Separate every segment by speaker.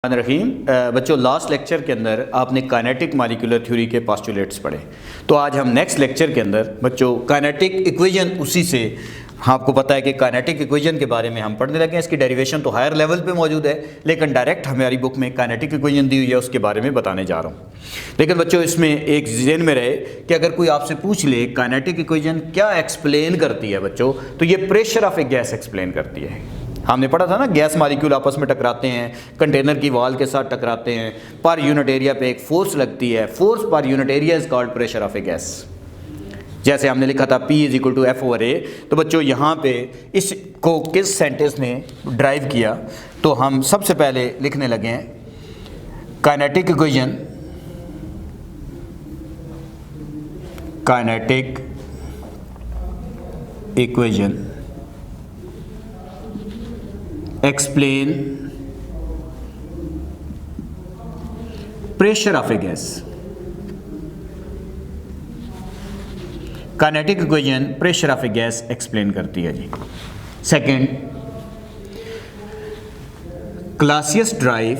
Speaker 1: रहीम बच्चों, last lecture के अंदर आपने काइनेटिक मॉलिक्यूलर थ्योरी के पोस्टुलेट्स पढ़े। तो आज हम नेक्स्ट लेक्चर के अंदर बच्चों काइनेटिक इक्वेशन, उसी से आपको पता है कि काइनेटिक इक्वेशन के बारे में हम पढ़ने लगे हैं। इसकी डेरिवेशन तो हायर लेवल पे मौजूद है, लेकिन डायरेक्ट हमारी बुक में काइनेटिक इक्वेशन दी हुई है, उसके बारे में बताने जा रहा हूँ। लेकिन बच्चों इसमें एक ज़हन में रहे कि अगर कोई आपसे पूछ ले काइनेटिक इक्वेशन क्या एक्सप्लेन करती है बच्चों, तो ये pressure of a gas explain करती है। हमने पढ़ा था ना, गैस मॉलिक्यूल आपस में टकराते हैं, कंटेनर की वॉल के साथ टकराते हैं, पर यूनिट एरिया पे एक फोर्स लगती है, force per unit area is called pressure of a gas. जैसे हमने लिखा था P is equal to F/A। तो बच्चों यहाँ पे इसको किस सेंटेंस ने ड्राइव किया, तो हम सबसे पहले लिखने लगे हैं kinetic equation. Kinetic equation explain pressure of a gas। Kinetic equation pressure of a gas explain करती है जी। Second, Clausius derive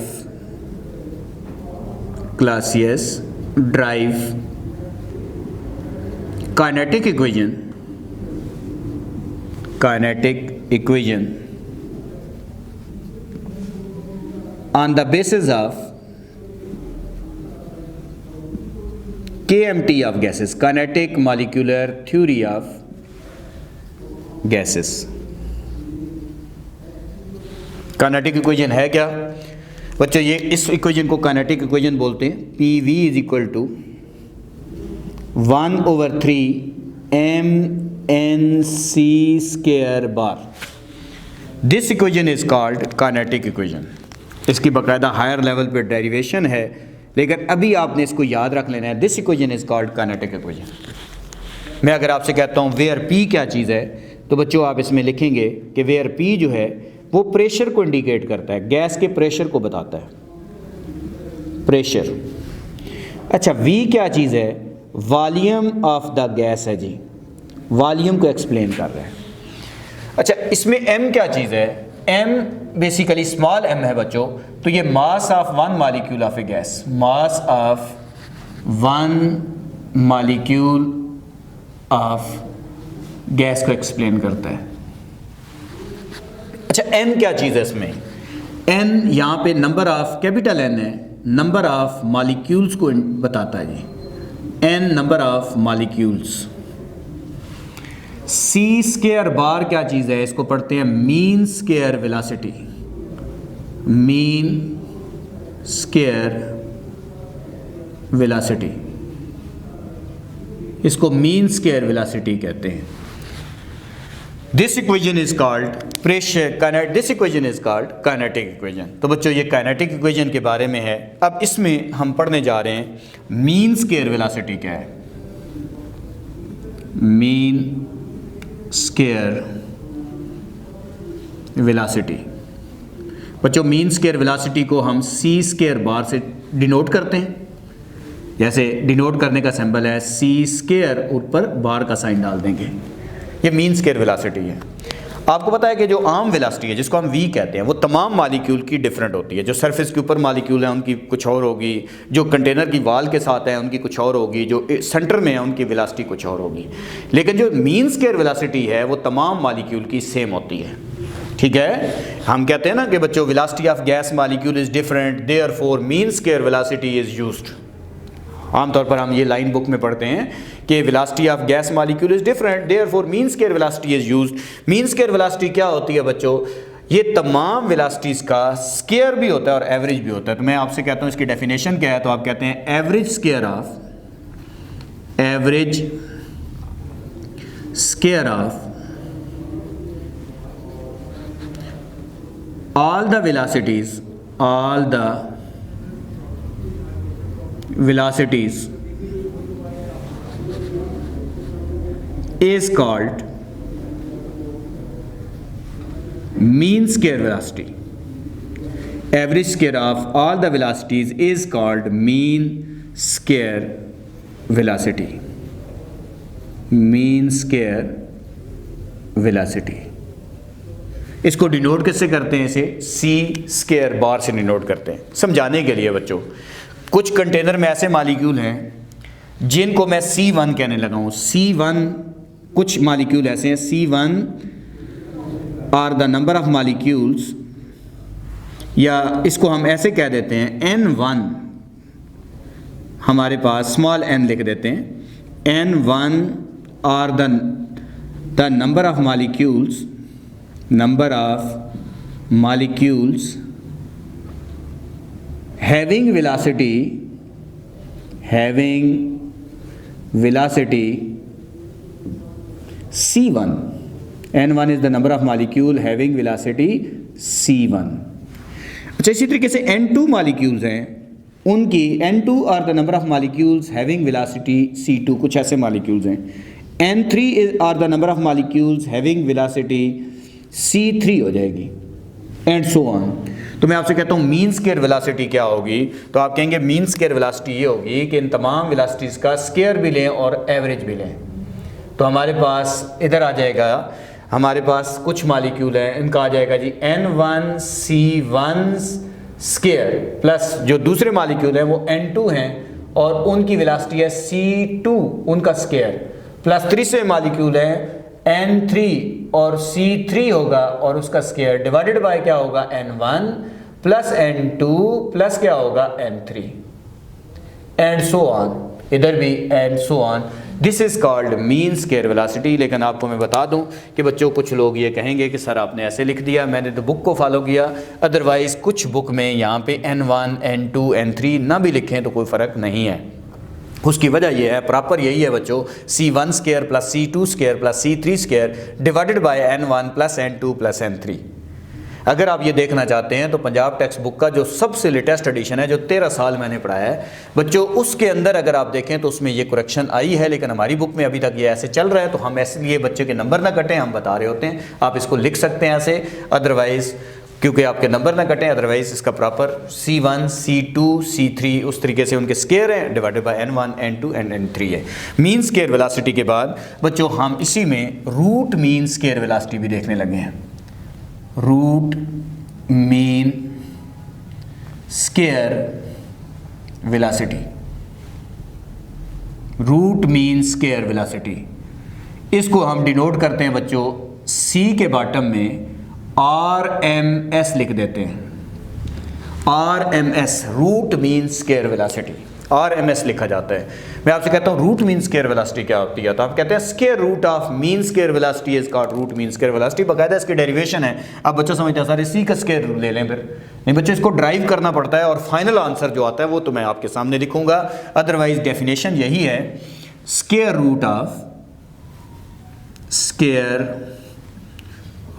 Speaker 1: kinetic equation on the basis of KMT of gases, kinetic molecular theory of gases। Kinetic equation है क्या बच्चों? ये इस equation को kinetic equation बोलते हैं। PV is equal to 1/3 mnc square bar. This equation is called kinetic equation. इसकी बाकायदा हायर लेवल पे डेरिवेशन है, लेकिन अभी आपने इसको याद रख लेना है। This equation is called kinetic equation. मैं अगर आपसे कहता हूँ वेयर P क्या चीज़ है, तो बच्चों आप इसमें लिखेंगे कि वेयर P जो है वो प्रेशर को इंडिकेट करता है, गैस के प्रेशर को बताता है, प्रेशर। अच्छा, V क्या चीज़ है? वॉल्यूम ऑफ द गैस है जी, वॉल्यूम को एक्सप्लेन कर रहा है। अच्छा, इसमें M क्या चीज़ है? M बेसिकली स्मॉल m है बच्चों। तो ये mass of one molecule of a gas, mass of one molecule of gas को एक्सप्लेन करता है। अच्छा, n क्या चीज़ है इसमें? n यहाँ पे नंबर ऑफ, कैपिटल N है, नंबर ऑफ मॉलिक्यूल्स को बताता है जी, n number of molecules. C square bar क्या चीज़ है? इसको पढ़ते हैं mean square velocity, mean square velocity, इसको मीन स्क्वायर वेलोसिटी कहते हैं। This equation is called pressure, this equation is called kinetic equation. तो बच्चों ये काइनेटिक इक्वेशन के बारे में है। अब इसमें हम पढ़ने जा रहे हैं मीन स्क्वायर वेलोसिटी क्या है। मीन स्क्वायर वेलोसिटी बच्चों, मीन स्क्वायर वेलोसिटी को हम C स्क्वायर बार से डिनोट करते हैं। जैसे डिनोट करने का सिंबल है C स्क्वायर, ऊपर बार का साइन डाल देंगे, ये मीन स्क्वायर वेलोसिटी है। आपको पता है कि जो आम वेलोसिटी है, जिसको हम V कहते हैं, वो तमाम मॉलिक्यूल की डिफरेंट होती है। जो सरफेस के ऊपर मॉलिक्यूल है उनकी कुछ और होगी, जो कंटेनर की वाल के साथ है उनकी कुछ और होगी, जो सेंटर में है उनकी वेलोसिटी कुछ और होगी। लेकिन जो मीन स्क्वायर वेलोसिटी है वो तमाम मॉलिक्यूल की सेम होती है। ठीक है, हम कहते हैं ना कि बच्चों velocity of gas molecule is different, therefore mean square velocity is used. आमतौर पर हम ये लाइन बुक में पढ़ते हैं कि velocity of gas molecule is different, therefore mean square velocity is used. Mean square velocity क्या होती है बच्चों? ये तमाम वेलोसिटीज़ का स्क्वायर भी होता है और एवरेज भी होता है। तो मैं आपसे कहता हूँ इसकी डेफिनेशन क्या है, तो आप कहते हैं average square of all the velocities is called mean square velocity। Average square of all the velocities is called mean square velocity। Mean square velocity. इसको डिनोट किससे करते हैं? इसे सी स्क्वायर बार से डिनोट करते हैं। समझाने के लिए बच्चों, कुछ कंटेनर में ऐसे मालिक्यूल हैं जिनको मैं C1 कहने लगा हूँ। C1, कुछ मालिक्यूल ऐसे हैं, C1 are the number of molecules, या इसको हम ऐसे कह देते हैं N1, हमारे पास स्मॉल n लिख देते हैं। N1 are the number of molecules, number of molecules having velocity C1. N1 is the number of molecule having velocity C1. अच्छा, इसी तरीके से N2 molecules हैं, उनकी N2 are the number of molecules having velocity C2, कुछ ऐसे molecules हैं। N3 are the number of molecules having velocity C3 हो जाएगी, एंड सो ऑन। तो मैं आपसे कहता हूँ मीन स्क्वायर वेलोसिटी क्या होगी, तो आप कहेंगे मीन स्क्वायर वेलोसिटी ये होगी कि इन तमाम वेलोसिटीज़ का स्क्वायर भी लें और एवरेज भी लें। तो हमारे पास इधर आ जाएगा, हमारे पास कुछ मालिक्यूल हैं, इनका आ जाएगा जी N1 C1 स्क्वायर प्लस जो दूसरे मालिक्यूल हैं वो N2 हैं और उनकी वेलोसिटी है C2 उनका स्क्वायर, प्लस तीसरे मालिक्यूल हैं N3 और C3 होगा और उसका स्क्वायर डिवाइडेड बाय क्या होगा N1 प्लस N2 प्लस क्या होगा N3 एंड सो ऑन, इधर भी and so on. This is called mean square velocity. लेकिन आपको मैं बता दूं कि बच्चों कुछ लोग ये कहेंगे कि सर आपने ऐसे लिख दिया, मैंने तो बुक को फॉलो किया, अदरवाइज कुछ बुक में यहाँ पे N1 N2 N3 ना भी लिखें तो कोई फ़र्क नहीं है। उसकी वजह यह है, प्रॉपर यही है बच्चों, C1 square plus C2 square plus C3 square divided by N1 plus N2 plus N3। अगर आप ये देखना चाहते हैं तो पंजाब टेक्स्ट बुक का जो सबसे लेटेस्ट एडिशन है, जो 13 साल मैंने पढ़ाया है बच्चों, उसके अंदर अगर आप देखें तो उसमें ये करेक्शन आई है, लेकिन हमारी बुक में अभी तक ये ऐसे चल रहा है। तो हम इसलिए बच्चे के नंबर ना कटें, हम बता रहे होते हैं, आप इसको लिख सकते हैं ऐसे, अदरवाइज़ क्योंकि आपके नंबर ना कटें, अदरवाइज इसका प्रॉपर C1 C2 C3 उस तरीके से उनके स्क्वायर हैं divided by N1 N2 and N3 है। मीन स्क्वायर वेलोसिटी के बाद बच्चों हम इसी में रूट मीन स्क्वायर वेलोसिटी भी देखने लगे हैं। Root mean square velocity, root mean square velocity, इसको हम डिनोट करते हैं बच्चों C के बॉटम में RMS लिख देते हैं। RMS root mean square velocity, RMS लिखा जाता है। मैं आपसे कहता हूँ रूट मीन स्क्वायर वेलोसिटी क्या होती है, तो आप कहते हैं square root of mean square velocity is called root mean square velocity. बकायदा इसकी डेरिवेशन है। अब बच्चों समझते हैं सारे C का स्क्वायर ले लें, फिर नहीं बच्चों इसको ड्राइव करना पड़ता है और फाइनल आंसर जो आता है वो तो मैं आपके सामने लिखूंगा, अदरवाइज डेफिनेशन यही है, square root of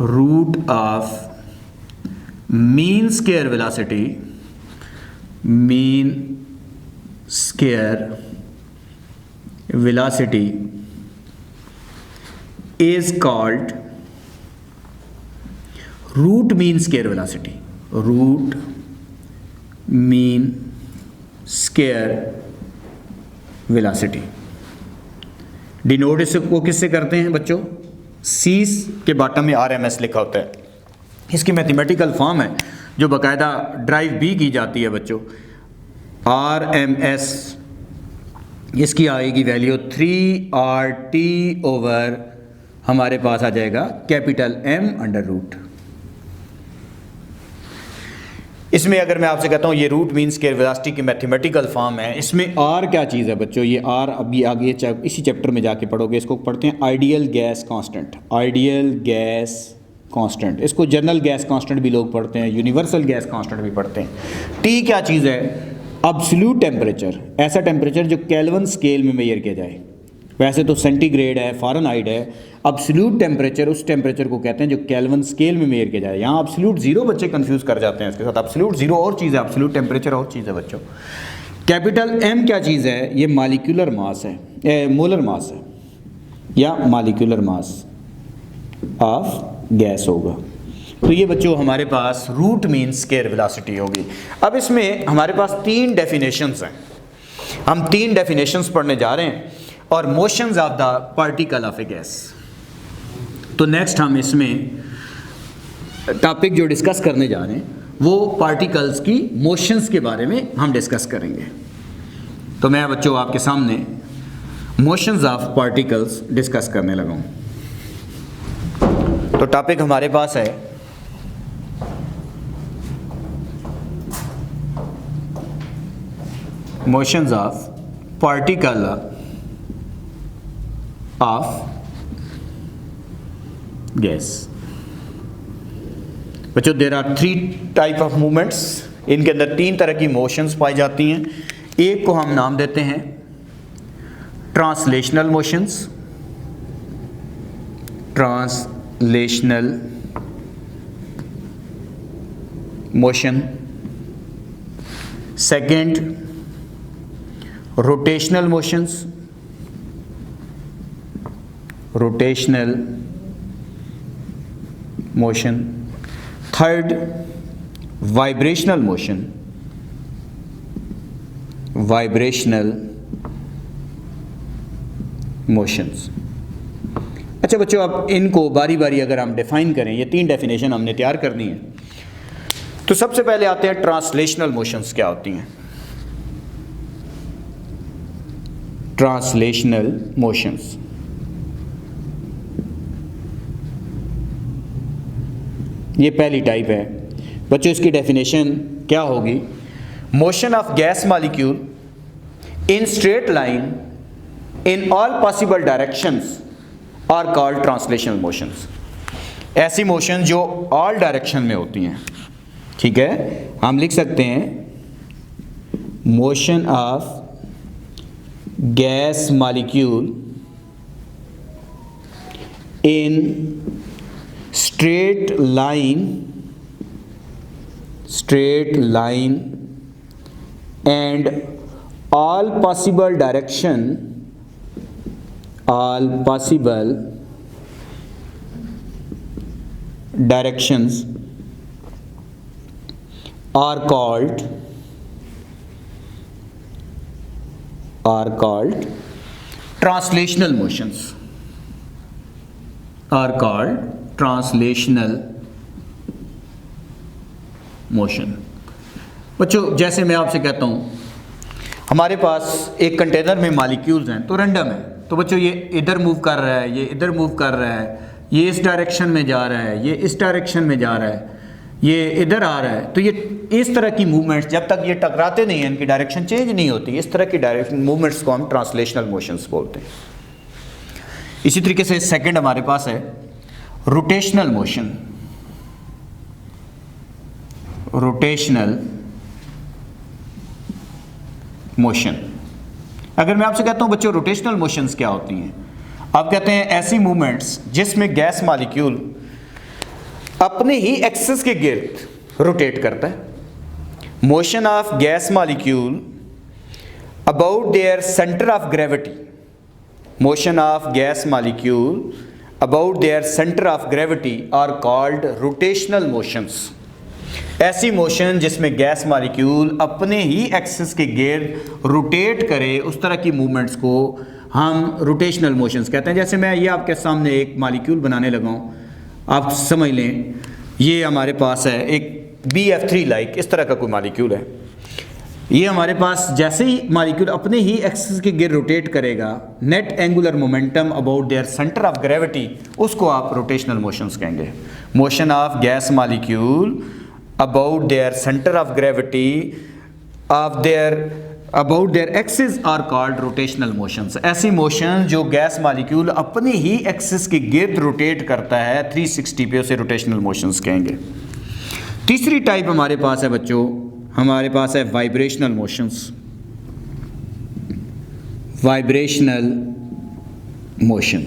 Speaker 1: root of mean square velocity, mean square velocity is called root mean square velocity, root mean square velocity। Denote इसको किससे करते हैं बच्चों? C के बॉटम में RMS लिखा होता है। इसकी मैथमेटिकल फॉर्म है जो बाकायदा ड्राइव भी की जाती है बच्चों। RMS इसकी आएगी वैल्यू 3RT ओवर हमारे पास आ जाएगा कैपिटल M अंडर रूट। इसमें अगर मैं आपसे कहता हूँ ये रूट मीन स्क्वायर वेलोसिटी की मैथमेटिकल फॉर्म है, इसमें R क्या चीज़ है बच्चों? ये R अभी आगे इसी चैप्टर में जाके पढ़ोगे। इसको पढ़ते हैं ideal gas constant, ideal gas constant. इसको जनरल गैस कांस्टेंट भी लोग पढ़ते हैं, यूनिवर्सल गैस कांस्टेंट भी पढ़ते हैं। T क्या चीज़ है? अब्सोल्यूट टेम्परेचर, ऐसा टेम्परेचर जो केल्विन स्केल में मेजर किया जाए। वैसे तो सेंटीग्रेड है, फ़ारेनहाइट है। अब्सोल्यूट टेम्परेचर उस टेम्परेचर को कहते हैं जो केल्विन स्केल में मेजर किया जाए। यहाँ अब्सोल्यूट जीरो बच्चे कंफ्यूज कर जाते हैं इसके साथ। अब्सोल्यूट जीरो और चीज़ है, अब्सोल्यूट टेम्परेचर और चीज़ है बच्चों। कैपिटल M क्या चीज़ है? ये मॉलिक्यूलर मास है, मोलर मास है या मॉलिक्यूलर मास ऑफ गैस होगा। तो ये बच्चों हमारे पास रूट मीन स्क्वायर वेलोसिटी होगी। अब इसमें हमारे पास 3 डेफिनेशंस हैं, हम 3 डेफिनेशंस पढ़ने जा रहे हैं, और motions of the particle of a gas. तो नेक्स्ट हम इसमें टॉपिक जो डिस्कस करने जा रहे हैं वो पार्टिकल्स की मोशंस के बारे में हम डिस्कस करेंगे। तो मैं बच्चों आपके सामने मोशंस ऑफ पार्टिकल्स डिस्कस करने लगा हूँ। तो टॉपिक हमारे पास है motions of particle of gas. बच्चों there are 3 type of movements, इनके अंदर 3 तरह की मोशंस पाई जाती हैं। एक को हम नाम देते हैं translational motions, translational motion. Second rotational motions, rotational motion. Third vibrational motion, vibrational motions. अच्छा बच्चों, अब इनको बारी बारी अगर हम डिफाइन करें, ये 3 डेफिनेशन हमने तैयार करनी है। तो सबसे पहले आते हैं ट्रांसलेशनल मोशंस क्या होती हैं। ट्रांसलेशनल मोशंस ये पहली टाइप है। बच्चों इसकी डेफिनेशन क्या होगी? Motion of gas molecule in straight line in all possible directions are called translational motions. ऐसी मोशन जो ऑल डायरेक्शन में होती हैं, ठीक है, हम लिख सकते हैं motion of gas molecule in straight line and all possible directions are called translational motions, are called translational motion. बच्चों जैसे मैं आपसे कहता हूँ हमारे पास एक कंटेनर में मॉलिक्यूल्स हैं, तो रैंडम है। तो बच्चों ये इधर मूव कर रहा है, ये इधर मूव कर रहा है, ये इस डायरेक्शन में जा रहा है, ये इस डायरेक्शन में जा रहा है, ये इधर आ रहा है। तो ये इस तरह की मूवमेंट्स जब तक ये टकराते नहीं हैं, इनकी डायरेक्शन चेंज नहीं होती, इस तरह की डायरेक्शन मूवमेंट्स को हम ट्रांसलेशनल मोशंस बोलते हैं। इसी तरीके से सेकंड हमारे पास है रोटेशनल मोशन। रोटेशनल मोशन, अगर मैं आपसे कहता हूं बच्चों रोटेशनल मोशंस क्या होती हैं, आप कहते हैं ऐसी मूवमेंट्स जिसमें गैस मॉलिक्यूल अपने ही एक्सिस के गिर्द रोटेट करता है। Motion of gas molecule about their centre of gravity, motion of gas molecule about their center of gravity are called rotational motions। ऐसी मोशन जिसमें गैस मॉलिक्यूल अपने ही एक्सिस के गिर्द रोटेट करे, उस तरह की मूवमेंट्स को हम रोटेशनल मोशंस कहते हैं। जैसे मैं ये आपके सामने एक मॉलिक्यूल बनाने लगा हूँ, आप समझ लें ये हमारे पास है एक BF3 लाइक इस तरह का कोई मॉलिक्यूल है। ये हमारे पास जैसे ही मॉलिक्यूल अपने ही एक्सिस के गिर्द रोटेट करेगा, net angular momentum about their centre of gravity, उसको आप रोटेशनल मोशंस कहेंगे। Motion of gas molecule about their centre of gravity of their about their axis are called rotational motions. ऐसी motion जो gas molecule अपने ही axis के गिर्द rotate करता है 360 पे, उसे रोटेशनल मोशंस कहेंगे। तीसरी टाइप हमारे पास है बच्चों, हमारे पास है वाइब्रेशनल मोशंस। वाइब्रेशनल मोशन,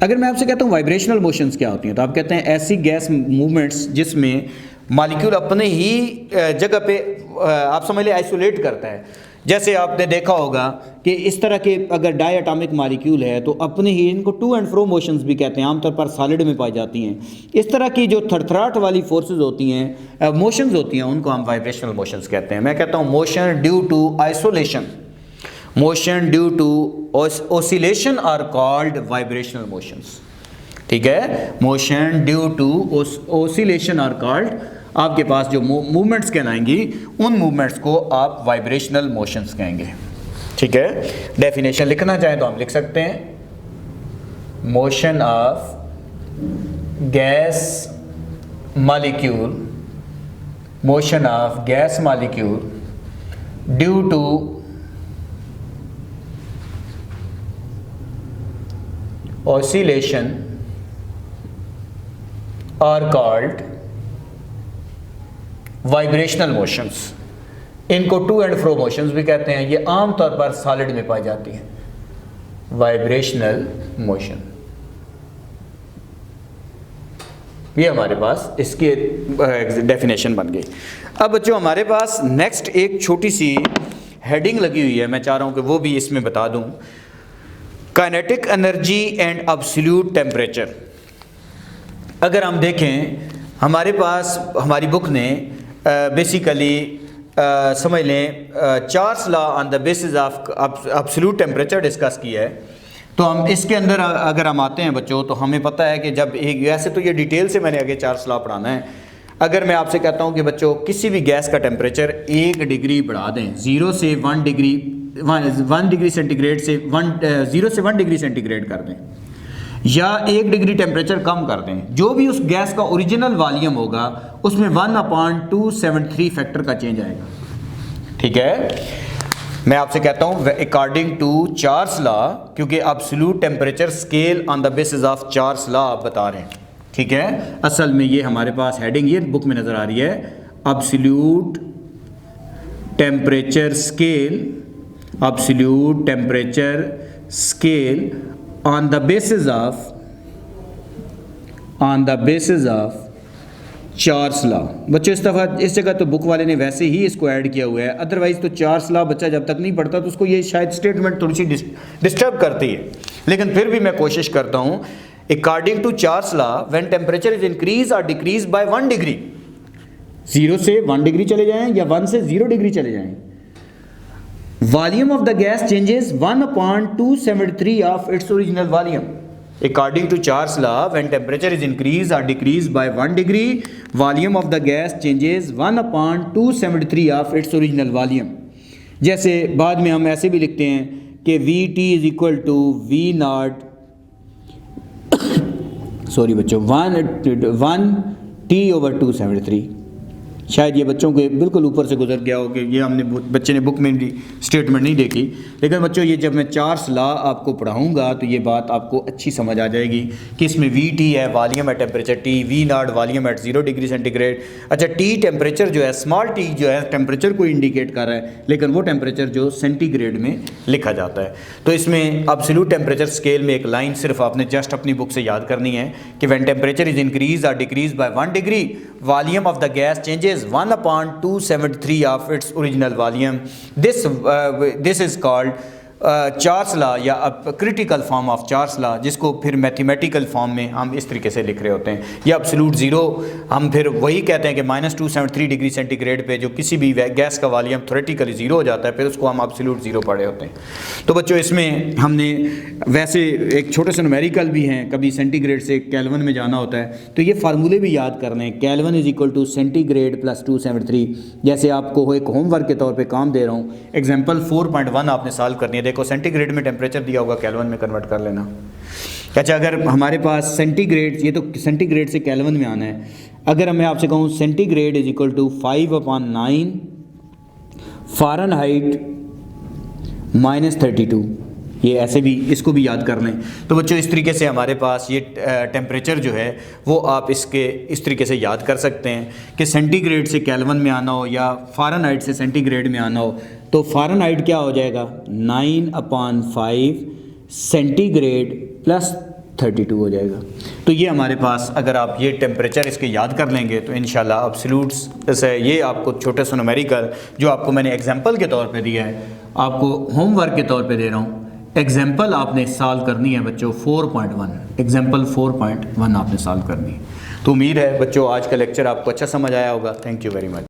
Speaker 1: अगर मैं आपसे कहता हूँ वाइब्रेशनल मोशंस क्या होती हैं, तो आप कहते हैं ऐसी गैस मूवमेंट्स जिसमें मॉलिक्यूल अपने ही जगह पे आप समझ लें आइसोलेट करता है। जैसे आपने देखा होगा कि इस तरह के अगर डाई एटॉमिक मॉलिक्यूल है तो अपने ही, इनको टू एंड फ्रो मोशंस भी कहते हैं, आमतौर पर सॉलिड में पाई जाती हैं। इस तरह की जो थरथराहट वाली फोर्सेस होती हैं, मोशंस होती हैं, उनको हम वाइब्रेशनल मोशंस कहते हैं। मैं कहता हूँ motion due to isolation, motion due to oscillation are called vibrational motions. ठीक है, motion due to oscillation are called, आपके पास जो मूवमेंट्स कहलाएंगी उन मूवमेंट्स को आप वाइब्रेशनल मोशंस कहेंगे। ठीक है, डेफिनेशन लिखना चाहें तो हम लिख सकते हैं, motion of gas molecule, motion of gas molecule due to oscillation are called vibrational motions। इनको टू एंड फ्रो मोशंस भी कहते हैं। ये आमतौर पर सॉलिड में पाई जाती हैं, वाइब्रेशनल मोशन। ये हमारे पास इसकी डेफिनेशन बन गई। अब बच्चों हमारे पास नेक्स्ट एक छोटी सी हेडिंग लगी हुई है, मैं चाह रहा हूं कि वो भी इसमें बता दूं, kinetic energy and absolute temperature. अगर हम देखें हमारे पास हमारी बुक ने बेसिकली समझ लें Charles law on the basis of absolute temperature discuss किया है। तो हम इसके अंदर अगर हम आते हैं बच्चों, तो हमें पता है कि जब एक, वैसे तो ये डिटेल से मैंने आगे चार्ल्स लॉ पढ़ाना है। अगर मैं आपसे कहता हूँ कि बच्चों किसी भी गैस का टेम्परेचर 1 डिग्री बढ़ा दें, 0 से 1 डिग्री 1 डिग्री सेंटीग्रेड से 0 से 1 डिग्री सेंटीग्रेड कर दें, या 1 डिग्री टेम्परेचर कम कर दें, जो भी उस गैस का ओरिजिनल वॉल्यूम होगा उसमें 1/273 फैक्टर का चेंज आएगा। ठीक है, मैं आपसे कहता हूं अकॉर्डिंग टू चार्ल्स लॉ, क्योंकि absolute temperature scale on the basis of Charles law आप बता रहे हैं। ठीक है, असल में ये हमारे पास हेडिंग ये बुक में नजर आ रही है, absolute temperature scale, absolute temperature scale on the basis of Charles law. बच्चों इस जगह तो बुक वाले ने वैसे ही इसको ऐड किया हुआ है, अदरवाइज तो चार्ल्स लॉ बच्चा जब तक नहीं पढ़ता तो उसको ये शायद स्टेटमेंट थोड़ी सी डिस्टर्ब करती है, लेकिन फिर भी मैं कोशिश करता हूँ। According to Charles law when temperature is increase और डिक्रीज बाय 1 डिग्री, 0 से 1 डिग्री चले जाएं या 1 से 0 डिग्री चले जाएं, volume of the gas changes 1/273 of its original volume। According to Charles law, when temperature is increased or decreased by 1 degree, volume of the gas changes 1/273 of its original volume। जैसे बाद में हम ऐसे भी लिखते हैं कि VT is equal to V naught, sorry बच्चों, 1T/273। शायद ये बच्चों के बिल्कुल ऊपर से गुजर गया हो कि ये हमने बच्चे ने बुक में भी स्टेटमेंट नहीं देखी, लेकिन बच्चों ये जब मैं चार्ल्स लॉ आपको पढ़ाऊंगा तो ये बात आपको अच्छी समझ आ जाएगी कि इसमें VT है volume at temperature T, V not volume at 0 degree centigrade. अच्छा, T टेम्परेचर जो है, स्मॉल t जो है टेम्परेचर को इंडिकेट कर रहा है, लेकिन वो टेम्परेचर जो सेंटीग्रेड में लिखा जाता है। तो इसमें एब्सोल्यूट टेम्परेचर स्केल में एक लाइन सिर्फ आपने जस्ट अपनी बुक से याद करनी है कि व्हेन टेम्परेचर इज इंक्रीज और decrease by 1 degree, volume of the gas changes 1/273 of its original volume। This is called Charles law या critical form of Charles law, जिसको फिर मैथमेटिकल फॉर्म में हम इस तरीके से लिख रहे होते हैं। या एब्सोल्यूट ज़ीरो हम फिर वही कहते हैं कि -273 डिग्री सेंटीग्रेड पे जो किसी भी गैस का वॉल्यूम थ्योरेटिकली ज़ीरो हो जाता है, फिर उसको हम एब्सोल्यूट ज़ीरो पढ़े होते हैं। तो बच्चों इसमें हमने वैसे एक छोटे से न्यूमेरिकल भी हैं, कभी सेंटीग्रेड से केल्विन में जाना होता है, तो ये फार्मूले भी याद कर लें। Kelvin is equal to centigrade plus 273। जैसे आपको एक होमवर्क के तौर पर काम दे रहा हूँ, एग्जाम्पल 4.1 आपने सॉल्व करनी है। देखो सेंटीग्रेड में टेम्परेचर दिया होगा, केल्विन में कन्वर्ट कर लेना। अच्छा, अगर हमारे पास सेंटीग्रेड, ये तो सेंटीग्रेड से केल्विन में आना है। अगर मैं आपसे कहूँ centigrade is equal to 5/9 Fahrenheit -32, ये ऐसे भी इसको भी याद कर लें। तो बच्चों इस तरीके से हमारे पास ये टेम्परेचर जो है वो आप इसके इस तरीके से याद कर सकते हैं कि सेंटीग्रेड से केल्विन में आना हो या फ़ारेनहाइट से सेंटीग्रेड में आना हो, तो फ़ारेनहाइट क्या हो जाएगा 9/5 सेंटीग्रेड प्लस 32 हो जाएगा। तो ये हमारे पास अगर आप ये टेम्परेचर इसके याद कर लेंगे तो इंशाल्लाह एब्सोल्यूट्स से ये आपको छोटे से न्यूमेरिकल जो आपको मैंने एग्जांपल के तौर पे दिया है, आपको होमवर्क के तौर पे दे रहा हूँ। एग्जाम्पल आपने सॉल्व करनी है बच्चों 4.1, एग्जाम्पल 4.1 आपने सॉल्व करनी है। तो उम्मीद है बच्चों आज का लेक्चर आपको अच्छा समझ आया होगा। Thank you very much.